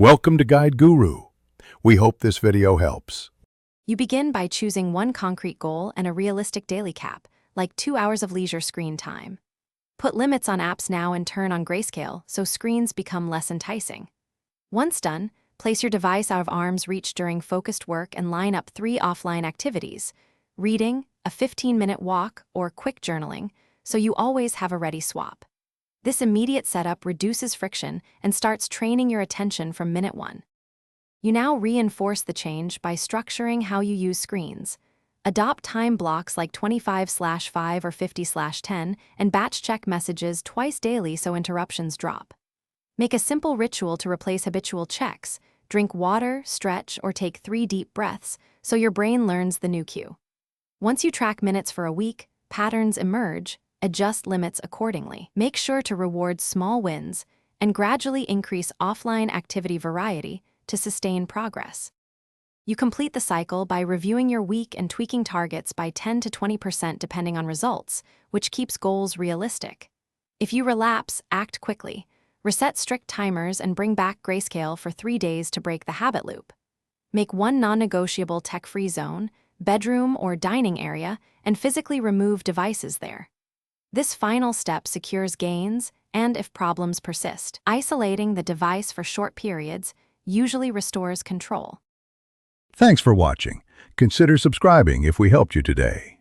Welcome to Guide Guru. We hope this video helps. You begin by choosing one concrete goal and a realistic daily cap, like 2 hours of leisure screen time. Put limits on apps now and turn on grayscale so screens become less enticing. Once done, place your device out of arm's reach during focused work and line up 3 offline activities: reading, a 15-minute walk, or quick journaling, so you always have a ready swap. This immediate setup reduces friction and starts training your attention from minute 1. You now reinforce the change by structuring how you use screens. Adopt time blocks like 25/5 or 50/10 and batch check messages twice daily so interruptions drop. Make a simple ritual to replace habitual checks. Drink water, stretch, or take 3 deep breaths so your brain learns the new cue. Once you track minutes for a week, patterns emerge. Adjust limits accordingly. Make sure to reward small wins and gradually increase offline activity variety to sustain progress. You complete the cycle by reviewing your week and tweaking targets by 10 to 20% depending on results, which keeps goals realistic. If you relapse, act quickly. Reset strict timers and bring back grayscale for 3 days to break the habit loop. Make one non-negotiable tech-free zone, bedroom or dining area, and physically remove devices there. This final step secures gains and, if problems persist, isolating the device for short periods usually restores control. Thanks for watching. Consider subscribing if we helped you today.